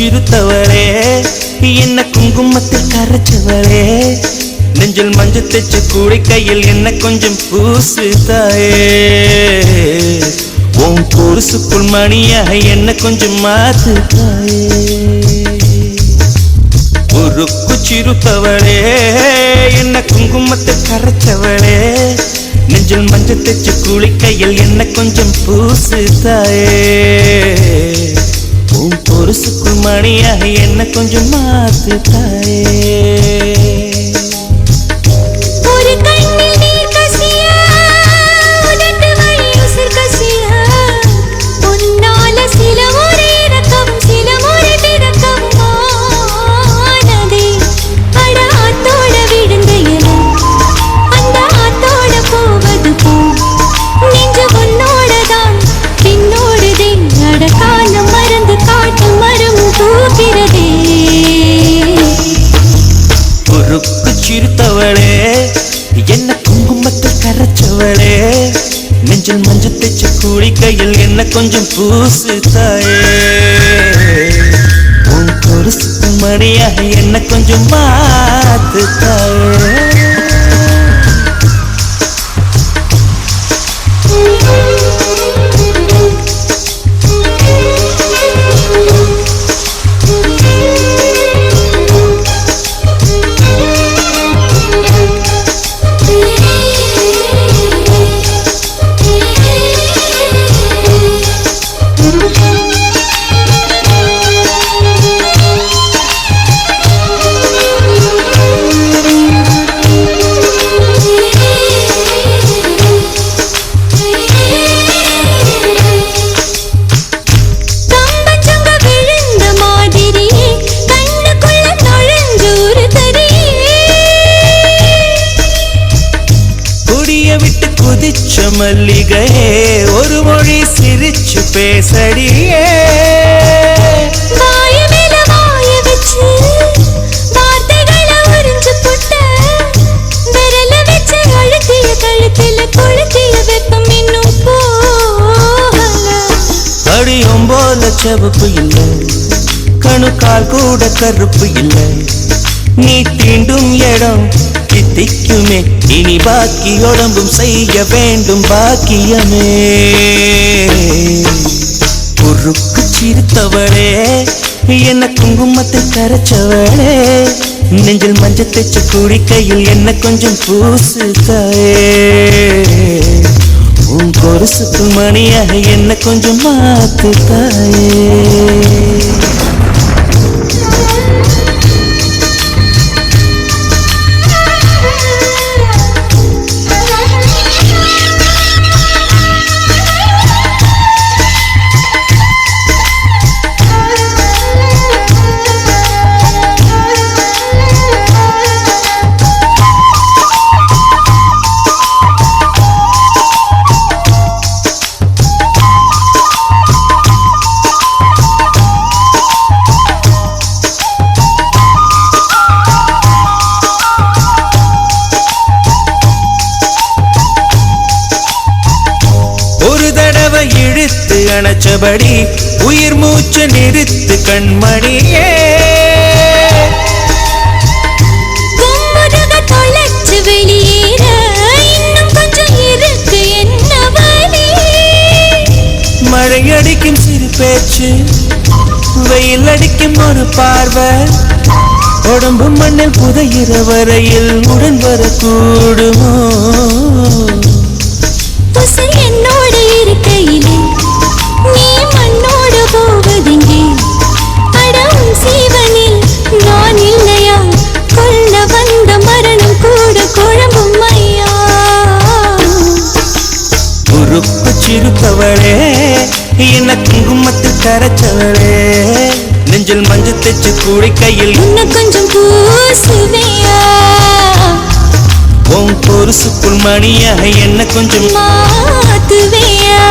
சிறுத்தவளே என்ன குங்குமத்தில் கரைச்சவளே நெஞ்சில் மஞ்சள் தைச்ச கூடை கையில் என்ன கொஞ்சம் பூசு தாயே உன் பொருசுக்குள் மணியாக என்ன கொஞ்சம் மாத்து தாயே உருக்கு சிறுத்தவளே என்ன குங்குமத்தில் கரைச்சவளே நெஞ்சில் மஞ்சள் தைச்ச கூடை கையில் என்ன கொஞ்சம் பூசு தாயே உன் பொருசுக்குள் மணியாக என்ன கொஞ்சம் மாத்து தாயே சிறுத்தவளே என்ன குங்குமத்தில் கரைச்சவளே நெஞ்சில் மஞ்சள் தைச்ச கூடை கையில் என்ன கொஞ்சம் பூசு தாயே உன் பொருசுக்கு மணியாக என்ன கொஞ்சம் மாத்து தாயே விட்டு குதிச்ச மல்லிகையே ஒரு மொழி சிரிச்சு பேசடியே வாய மேல வாய வச்சு வார்த்தைகளை உறிஞ்சு போட்ட விரல வச்சு அழுத்திய கழுத்துல கொளுத்திய வெப்பம் இன்னும் போகல அடியும் போல செவப்பு இல்லை கணுக்கால் கூட கருப்பு இல்லை நீ தீண்டும் இடம் தித்திக்குமே இனி பாக்கி உடம்பும் செய்ய வேண்டும் பாக்கியமே உருக்கு சிரித்தவளே என்ன குங்குமத்தில் கரைச்சவளே நெஞ்சில் மஞ்சள் தைச்ச கூடை கையில் என்ன கொஞ்சம் பூசு தாயே உன் பொருசுக்கு மணியாக என்ன கொஞ்சம் மாத்து தாயே இழுத்து அணைச்சபடி உயிர் மூச்சு நிறுத்து கண்மணியே தொலைச்சு வெளியேற இன்னும் கொஞ்சம் இருக்கு என்ன வழி மழை அடிக்கும் சிறு பேச்சு வெயில் அடிக்கும் ஒரு பார்வை உடம்பு மண்ணில் புதையிற வரையில் உடன் வரக்கூடுமோ என்னோட இருக்கையிலே நீ மண்ணோட போவதெங்கே அடம் சீவனில் நான் இல்லையா கொல்ல வந்த மரணம் கூட குழம்பும் ஐயா உருக்கு சிறுத்தவளே என்ன குங்குமத்தில் கரைச்சவளே நெஞ்சில் மஞ்சள் தைச்ச கூடை கையில் இன்னும் கொஞ்சம் பூசுவையா உன் பொருசுக்குள் மணியாக என்ன கொஞ்சம் மாத்துவையா